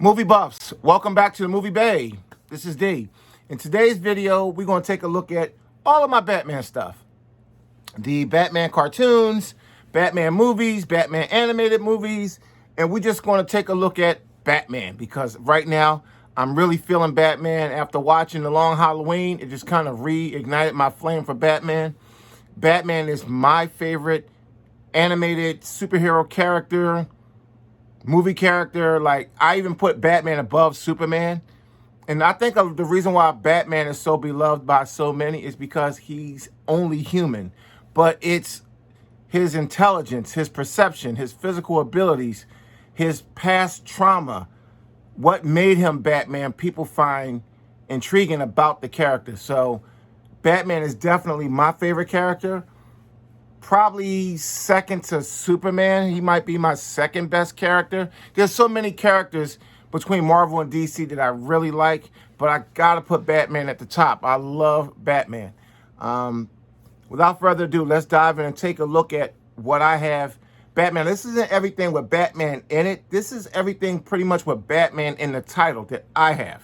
Movie buffs, welcome back to the Movie Bay. This is D. In today's video, we're going to take a look at all of my Batman stuff. The Batman cartoons, Batman movies, Batman animated movies, and we're just going to take a look at Batman because right now, I'm really feeling Batman. After watching The Long Halloween, it just kind of reignited my flame for Batman. Batman is my favorite animated superhero character, movie character. Like, I even put Batman above Superman. And I think of the reason why Batman is so beloved by so many is because he's only human. But it's his intelligence, his perception, his physical abilities, his past trauma, what made him Batman, people find intriguing about the character. So Batman is definitely my favorite character. Probably second to Superman. He might be my second best character. There's so many characters between Marvel and DC that I really like, but I gotta put Batman at the top. I love Batman. Without further ado, let's dive in and take a look at what I have. Batman, this isn't everything with Batman in it. This is everything pretty much with Batman in the title that I have.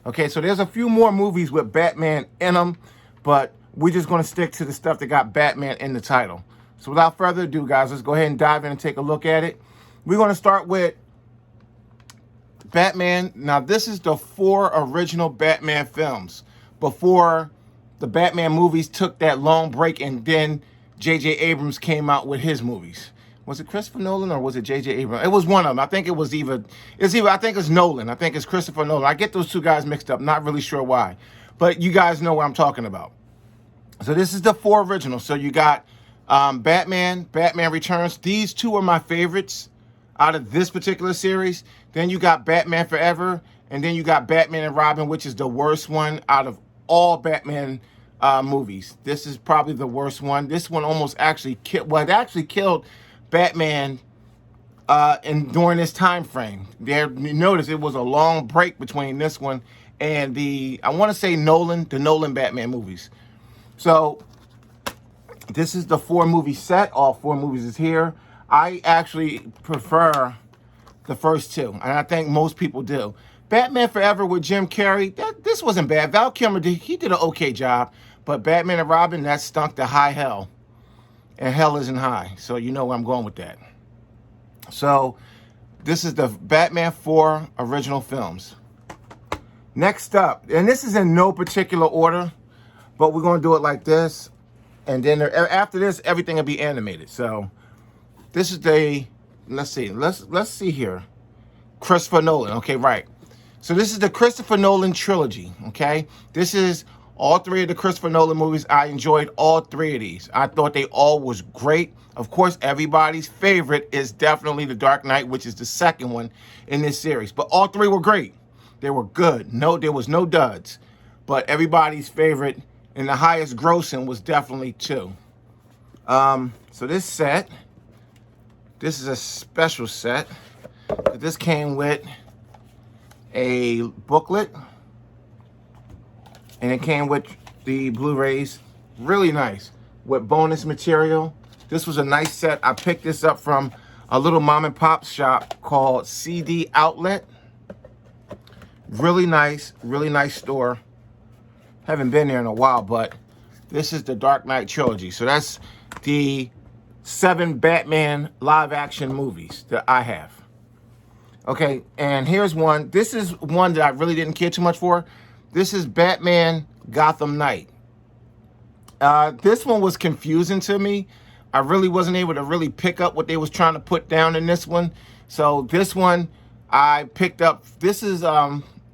Okay, so there's a few more movies with Batman in them, but we're just going to stick to the stuff that got Batman in the title. So without further ado, guys, let's go ahead and dive in and take a look at it. We're going to start with Batman. Now, this is the 4 original Batman films before the Batman movies took that long break and then J.J. Abrams came out with his movies. Was it Christopher Nolan or was it J.J. Abrams? It was one of them. I think it was either, I think it's Nolan. I think it's Christopher Nolan. I get those two guys mixed up. Not really sure why. But you guys know what I'm talking about. So this is the 4 originals. So you got Batman, Batman Returns. These two are my favorites out of this particular series. Then you got Batman Forever. And then you got Batman and Robin, which is the worst one out of all Batman movies. This is probably the worst one. This one almost actually killed, well, it actually killed Batman during this time frame. There, you notice it was a long break between this one and I want to say the Nolan Batman movies. So this is the 4 movie set. All 4 movies is here. I actually prefer the first 2, and I think most people do. Batman Forever with Jim Carrey, this wasn't bad. Val Kilmer did an okay job, but Batman and Robin, that stunk to high hell, and hell isn't high. So you know where I'm going with that. So this is the Batman 4 original films. Next up, and this is in no particular order, but we're going to do it like this. And then after this, everything will be animated. So this is let's see here. Christopher Nolan. Okay, right. So this is the Christopher Nolan trilogy. Okay. This is all 3 of the Christopher Nolan movies. I enjoyed all 3 of these. I thought they all was great. Of course, everybody's favorite is definitely The Dark Knight, which is the second one in this series. But all 3 were great. They were good. No, there was no duds. But everybody's favorite and the highest grossing was definitely 2. So this set, this is a special set. This came with a booklet, and it came with the Blu-rays. Really nice with bonus material. This was a nice set. I picked this up from a little mom and pop shop called CD Outlet. Really nice store. Haven't been there in a while, but this is the Dark Knight trilogy. So that's the 7 Batman live action movies that I have. Okay, and here's one. This is one that I really didn't care too much for. This is Batman Gotham Knight. This one was confusing to me. I really wasn't able to really pick up what they was trying to put down in this one. So this one I picked up. This is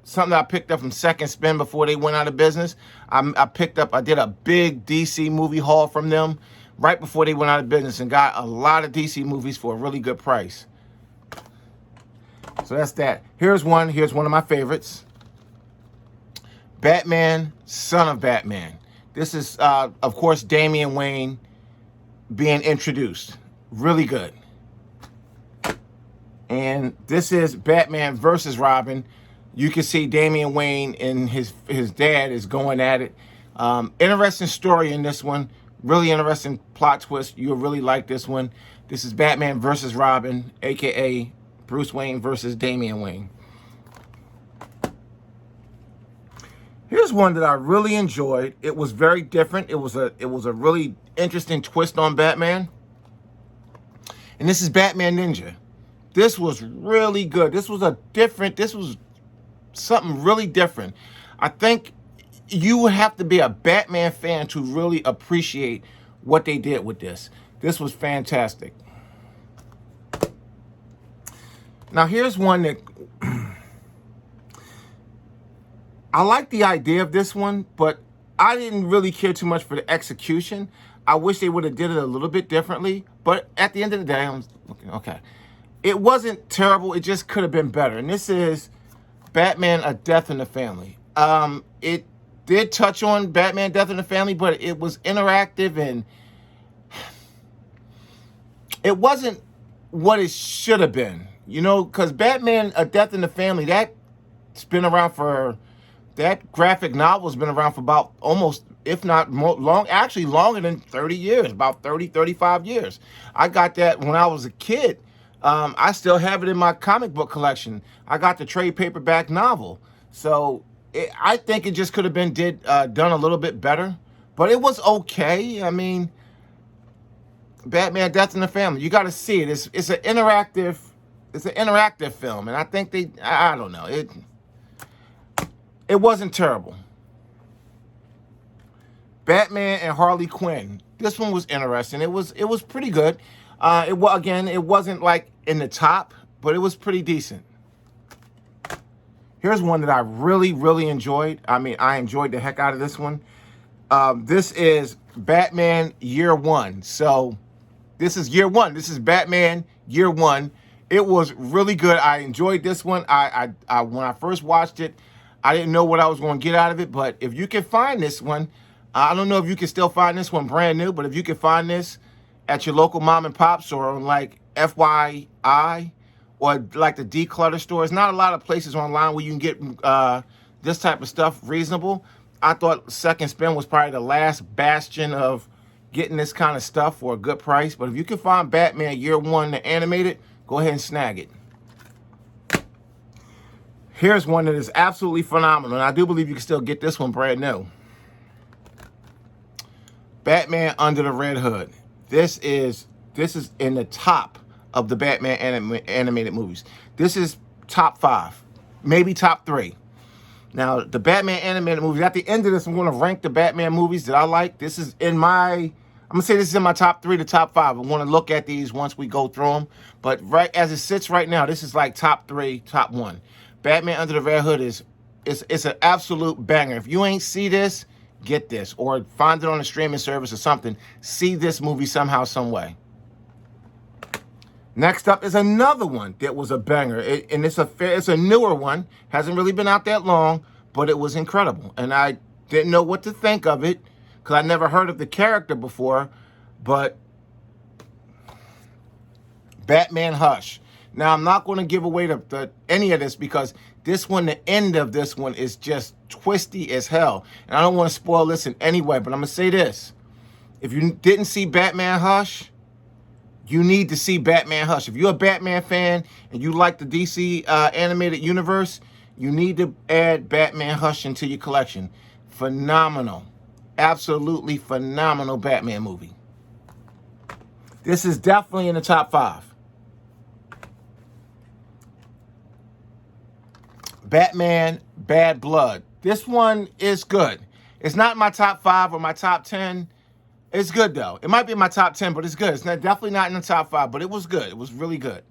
something I picked up from Second Spin before they went out of business. I did a big DC movie haul from them right before they went out of business and got a lot of DC movies for a really good price. So that's that. Here's one of my favorites. Batman, Son of Batman. This is, of course, Damian Wayne being introduced. Really good. And this is Batman versus Robin. You can see Damian Wayne and his dad is going at it. Interesting story in this one. Really interesting plot twist. You'll really like this one. This is Batman versus Robin, a.k.a. Bruce Wayne versus Damian Wayne. Here's one that I really enjoyed. It was very different. It was a really interesting twist on Batman. And this is Batman Ninja. This was really good. This was something really different. I think you would have to be a Batman fan to really appreciate what they did with this. This was fantastic. Now here's one that I like the idea of this one, but I didn't really care too much for the execution. I wish they would have did it a little bit differently, but at the end of the day, I'm looking, okay. It wasn't terrible, it just could have been better. And this is Batman: A Death in the Family. It did touch on Batman: Death in the Family, but it was interactive and it wasn't what it should have been. You know, because Batman: A Death in the Family, that's been around for, that graphic novel's been around for about almost, if not more, actually longer than 30 years, about 30, 35 years. I got that when I was a kid. I still have it in my comic book collection. I got the trade paperback novel. So I think it just could have been done a little bit better. But it was okay. I mean, Batman: Death in the Family, you got to see it. It's an interactive film. And I think I don't know. It wasn't terrible. Batman and Harley Quinn. This one was interesting. It was pretty good. It wasn't like in the top, but it was pretty decent. Here's one that I really, really enjoyed. I mean, I enjoyed the heck out of this one. This is Batman Year One. So this is Year One. This is Batman Year One. It was really good. I enjoyed this one. I when I first watched it, I didn't know what I was going to get out of it, but if you can find this one, I don't know if you can still find this one brand new, but if you can find this at your local mom and pops or on like FYI or like the declutter stores, not a lot of places online where you can get this type of stuff reasonable. I thought Second Spin was probably the last bastion of getting this kind of stuff for a good price, but if you can find Batman Year One, the animated, go ahead and snag it. Here's one that is absolutely phenomenal, and I do believe you can still get this one brand new. Batman Under the Red Hood. This is in the top of the Batman animated movies. This is top 5, maybe top 3. Now, the Batman animated movies, at the end of this, I'm going to rank the Batman movies that I like. This is in my, I'm going to say this is in my top 3 to top 5. I want to look at these once we go through them. But right as it sits right now, this is like top 3, top 1. Batman Under the Red Hood it's an absolute banger. If you ain't see this, get this. Or find it on a streaming service or something. See this movie somehow, some way. Next up is another one that was a banger. And it's a newer one. Hasn't really been out that long, but it was incredible. And I didn't know what to think of it because I never heard of the character before. But Batman Hush. Now, I'm not going to give away any of this because this one, the end of this one is just twisty as hell. And I don't want to spoil this in any way, but I'm going to say this. If you didn't see Batman Hush, you need to see Batman Hush. If you're a Batman fan and you like the DC animated universe, you need to add Batman Hush into your collection. Phenomenal. Absolutely phenomenal Batman movie. This is definitely in the top 5. Batman Bad Blood. This one is good. It's not my top 5 or my top 10. It's good, though. It might be in my top 10, but it's good. It's definitely not in the top 5, but it was good. It was really good.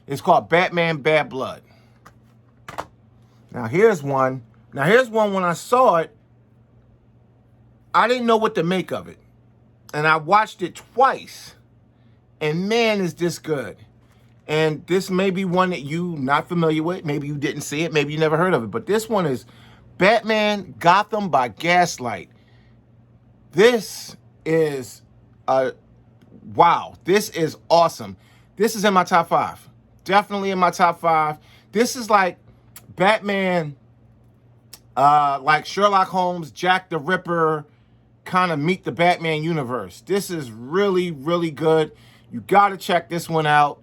It's called Batman Bad Blood. Now, here's one. Now, here's one when I saw it, I didn't know what to make of it. And I watched it twice. And, man, is this good. And this may be one that you not familiar with. Maybe you didn't see it. Maybe you never heard of it. But this one is Batman Gotham by Gaslight. This is wow. This is awesome. This is in my top 5. Definitely in my top 5. This is like Batman, like Sherlock Holmes, Jack the Ripper, kind of meet the Batman universe. This is really, really good. You got to check this one out.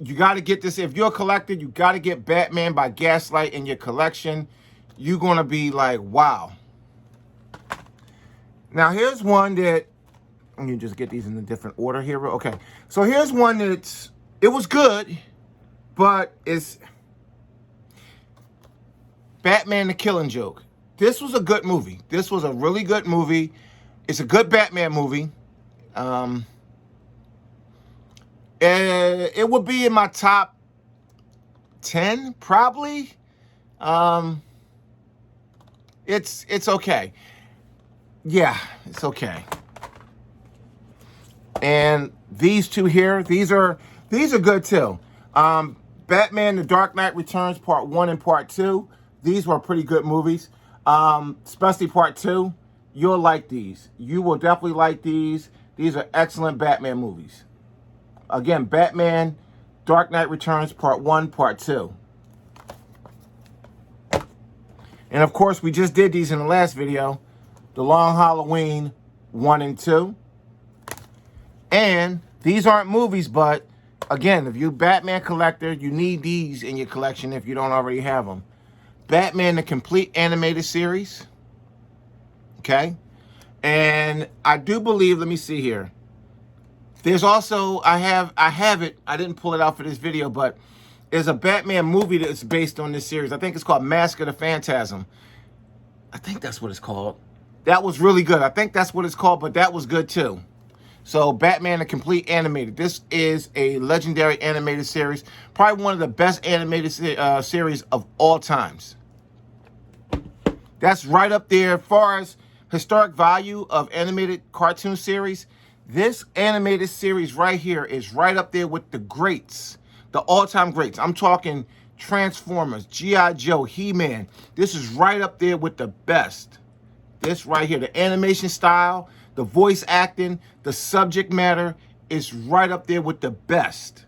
You got to get this. If you're a collector, you got to get Batman by Gaslight in your collection. You're going to be like, wow. Now, here's one that, let me just get these in a different order here. Okay, so here's one that's, it was good, but it's Batman the Killing Joke. This was a good movie. This was a really good movie. It's a good Batman movie. It would be in my top 10, probably. It's okay. Yeah, it's okay. And these two here, these are good too. Batman: The Dark Knight Returns Part 1 and Part 2. These were pretty good movies. Especially Part 2. You'll like these. You will definitely like these. These are excellent Batman movies. Again, Batman: Dark Knight Returns Part 1, Part 2. And of course, we just did these in the last video. The Long Halloween 1 and 2. And these aren't movies, but again, if you're a Batman collector, you need these in your collection if you don't already have them. Batman the Complete Animated Series. Okay? And I do believe, let me see here. There's also, I have it, I didn't pull it out for this video, but there's a Batman movie that's based on this series. I think it's called Mask of the Phantasm. I think that's what it's called. That was really good. I think that's what it's called, but that was good too. So Batman the Complete Animated. This is a legendary animated series. Probably one of the best animated series of all times. That's right up there as far as historic value of animated cartoon series. This animated series right here is right up there with the greats. The all-time greats. I'm talking Transformers, G.I. Joe, He-Man. This is right up there with the best. This right here, the animation style, the voice acting, the subject matter is right up there with the best.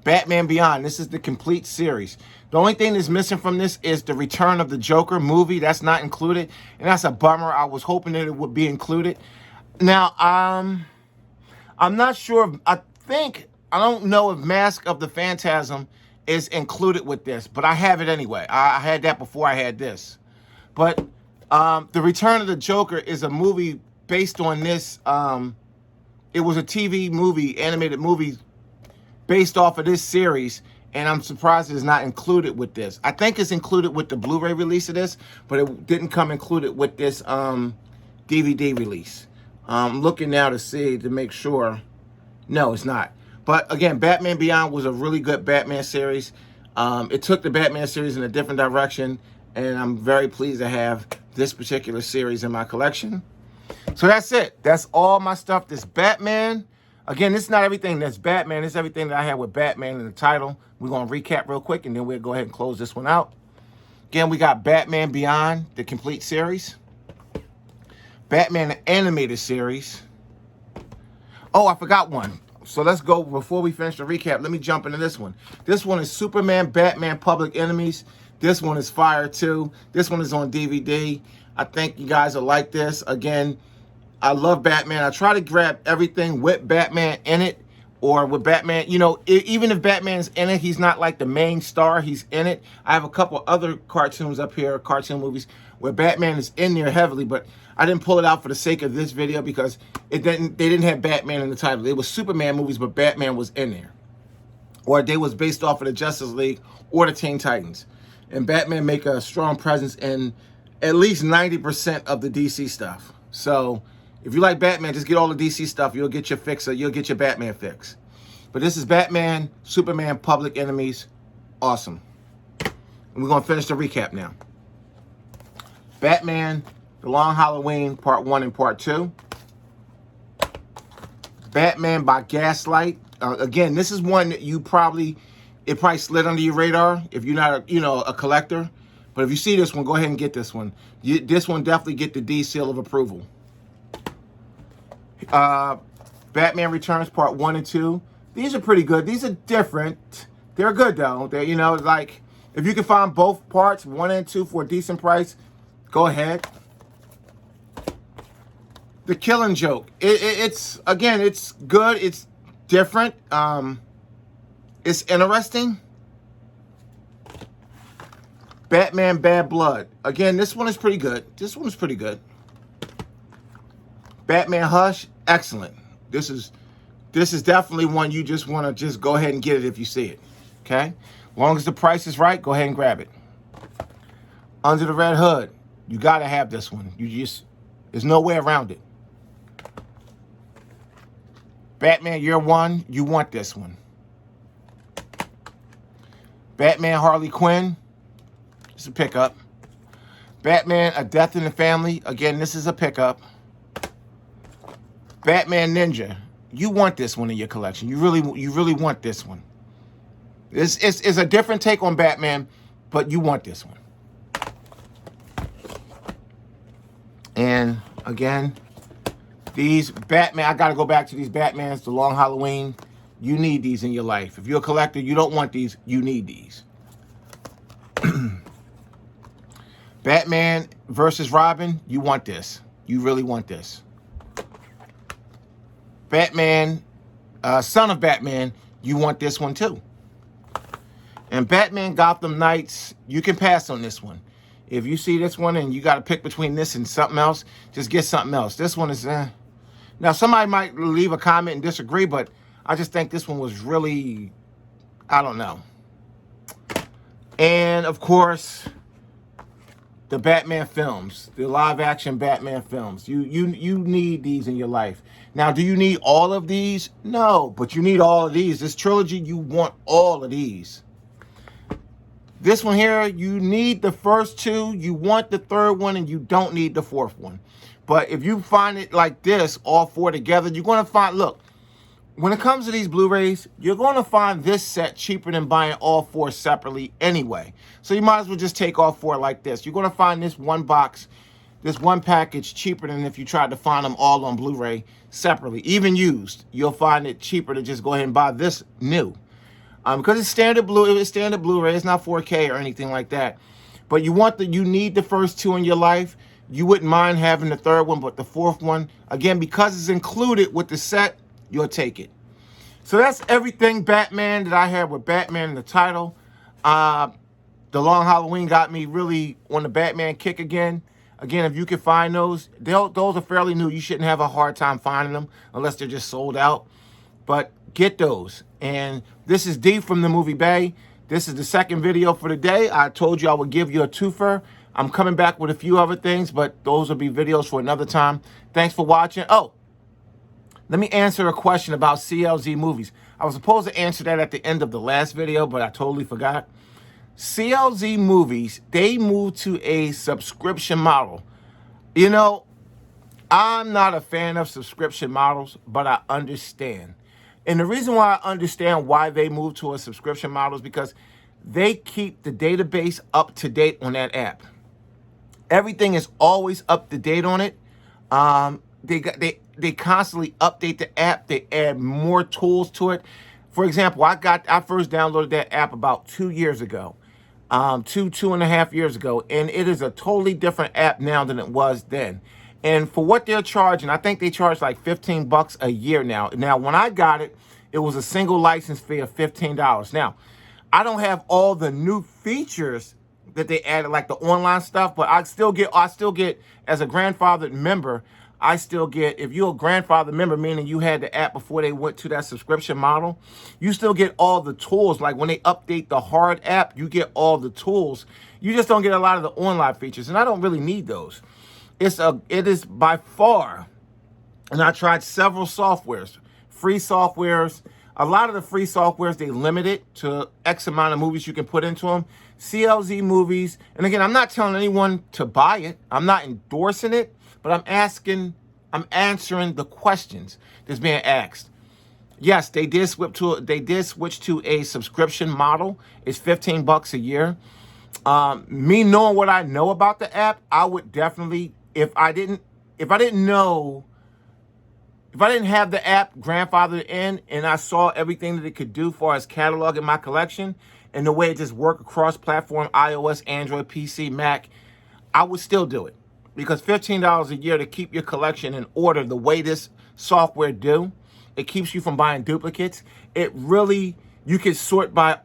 Batman Beyond. This is the complete series. The only thing that's missing from this is the Return of the Joker movie. That's not included, and that's a bummer. I was hoping that it would be included. Now, I'm not sure. I don't know if Mask of the Phantasm is included with this, but I have it anyway. I had that before I had this. But The Return of the Joker is a movie based on this. It was a TV movie, animated movie, based off of this series, and I'm surprised it's not included with this. I think it's included with the Blu-ray release of this, but it didn't come included with this DVD release. I'm looking now to make sure. No, it's not. But again, Batman Beyond was a really good Batman series. It took the Batman series in a different direction, and I'm very pleased to have this particular series in my collection. So that's it. That's all my stuff. This Batman. Again, this is not everything that's Batman. It's everything that I have with Batman in the title. We're going to recap real quick, and then we'll go ahead and close this one out. Again, we got Batman Beyond, the complete series. Batman the Animated Series. Oh, I forgot one. So let's go, before we finish the recap, let me jump into this one. This one is Superman, Batman, Public Enemies. This one is fire too. This one is on DVD. I think you guys will like this. Again, I love Batman. I try to grab everything with Batman in it, or with Batman, you know, even if Batman's in it, he's not like the main star, he's in it. I have a couple other cartoons up here, cartoon movies, where Batman is in there heavily, but I didn't pull it out for the sake of this video because they didn't have Batman in the title. It was Superman movies, but Batman was in there. Or they was based off of the Justice League or the Teen Titans. And Batman make a strong presence in at least 90% of the DC stuff. So if you like Batman, just get all the DC stuff. You'll get your fix. You'll get your Batman fix. But this is Batman, Superman, Public Enemies. Awesome. And we're going to finish the recap now. Batman, The Long Halloween, Part 1 and Part 2. Batman by Gaslight. Again, this is one that it probably slid under your radar if you're not a collector. But if you see this one, go ahead and get this one. This one definitely get the D seal of approval. Batman Returns Part 1 and 2. These are pretty good. These are different. They're good though. They're, like, if you can find both parts, 1 and 2, for a decent price, go ahead. The Killing Joke. It's again, it's good. It's different. It's interesting. Batman Bad Blood. Again, this one is pretty good. This one is pretty good. Batman Hush, excellent. This is definitely one you just want to just go ahead and get it if you see it. Okay? As long as the price is right, go ahead and grab it. Under the Red Hood. You got to have this one. There's no way around it. Batman Year One, you want this one. Batman Harley Quinn, it's a pickup. Batman A Death in the Family, again, this is a pickup. Batman Ninja, you want this one in your collection. You really want this one. It's a different take on Batman, but you want this one. And again, these Batman, I got to go back to these Batmans, the Long Halloween. You need these in your life. If you're a collector, you don't want these, you need these. Batman versus Robin, you want this. You really want this. Batman, Son of Batman, you want this one too. And Batman Gotham Knights, you can pass on this one. If you see this one and you got to pick between this and something else, just get something else. This one is, Now, somebody might leave a comment and disagree, but I just think this one was really, I don't know. And, of course, the Batman films, the live-action Batman films. You need these in your life. Now, do you need all of these? No, but you need all of these. This trilogy, you want all of these. This one here, you need the first two, you want the third one, and you don't need the fourth one. But if you find it like this, all four together, you're going to find, look, when it comes to these Blu-rays, you're going to find this set cheaper than buying all four separately anyway. So you might as well just take all four like this. You're going to find this one box, this one package cheaper than if you tried to find them all on Blu-ray separately. Even used, you'll find it cheaper to just go ahead and buy this new. Because it's standard Blu-ray, it's not 4K or anything like that. But you need the first two in your life. You wouldn't mind having the third one, but the fourth one, again, because it's included with the set, you'll take it. So that's everything Batman that I had with Batman in the title. The Long Halloween got me really on the Batman kick again. Again, if you can find those are fairly new. You shouldn't have a hard time finding them unless they're just sold out. But get those. And this is D from the Movie Bay. This is the second video for the day. I told you I would give you a twofer. I'm coming back with a few other things, but those will be videos for another time. Thanks for watching. Oh, let me answer a question about CLZ movies. I was supposed to answer that at the end of the last video, but I totally forgot. CLZ movies, they moved to a subscription model. You know, I'm not a fan of subscription models, but I understand. And the reason why I understand why they moved to a subscription model is because they keep the database up to date on that app. Everything is always up to date on it. They constantly update the app. They add more tools to it. For example, I first downloaded that app about 2 years ago, 2.5 years ago, and it is a totally different app now than it was then. And for what they're charging, I think they charge like $15 a year now. Now, when I got it, it was a single license fee of $15. Now, I don't have all the new features that they added, like the online stuff, but I still get as a grandfathered member, I still get, if you're a grandfather member, meaning you had the app before they went to that subscription model, you still get all the tools. Like when they update the hard app, you get all the tools. You just don't get a lot of the online features, and I don't really need those. It is by far, and I tried several softwares, free softwares. A lot of the free softwares, they limit it to X amount of movies you can put into them. CLZ movies, and again, I'm not telling anyone to buy it. I'm not endorsing it, but I'm answering the questions that's being asked. Yes, they did switch to a subscription model. It's $15 a year. Me knowing what I know about the app, I would definitely, if I didn't have the app grandfathered in and I saw everything that it could do for its catalog in my collection and the way it just worked across platform, iOS, Android, PC, Mac, I would still do it. Because $15 a year to keep your collection in order the way this software do, it keeps you from buying duplicates. It really, you can sort by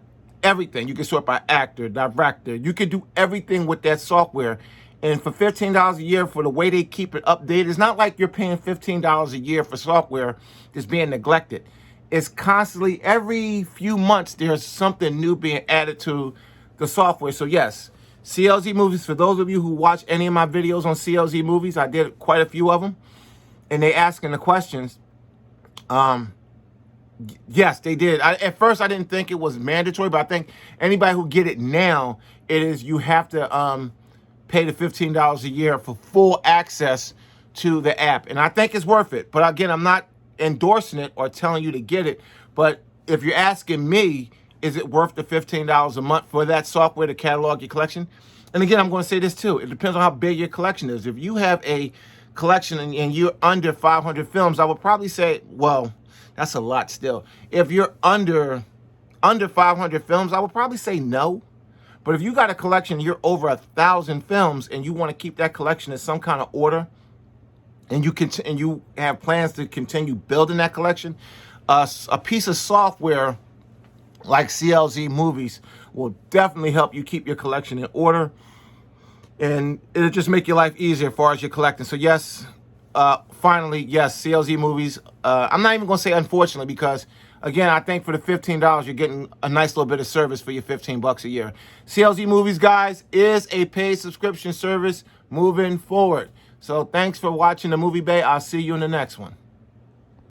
everything. You can sort by actor, director. You can do everything with that software. And for $15 a year, for the way they keep it updated, it's not like you're paying $15 a year for software that's being neglected. It's constantly, every few months, there's something new being added to the software. So yes, CLZ Movies, for those of you who watch any of my videos on CLZ Movies, I did quite a few of them, and they asking the questions. Yes, they did. At first, I didn't think it was mandatory, but I think anybody who get it now, it is, you have to pay the $15 a year for full access to the app. And I think it's worth it. But again, I'm not endorsing it or telling you to get it. But if you're asking me, is it worth the $15 a month for that software to catalog your collection? And again, I'm going to say this too. It depends on how big your collection is. If you have a collection and you're under 500 films, I would probably say, well, that's a lot still. If you're under 500 films, I would probably say no. But if you got a collection, you're over 1,000 films, and you want to keep that collection in some kind of order, and you have plans to continue building that collection, a piece of software like CLZ Movies will definitely help you keep your collection in order, and it'll just make your life easier as far as your collecting. So yes, finally, yes, CLZ Movies. I'm not even going to say unfortunately, because again, I think for the $15, you're getting a nice little bit of service for your $15 a year. CLZ Movies, guys, is a paid subscription service moving forward. So thanks for watching the Movie Bay. I'll see you in the next one.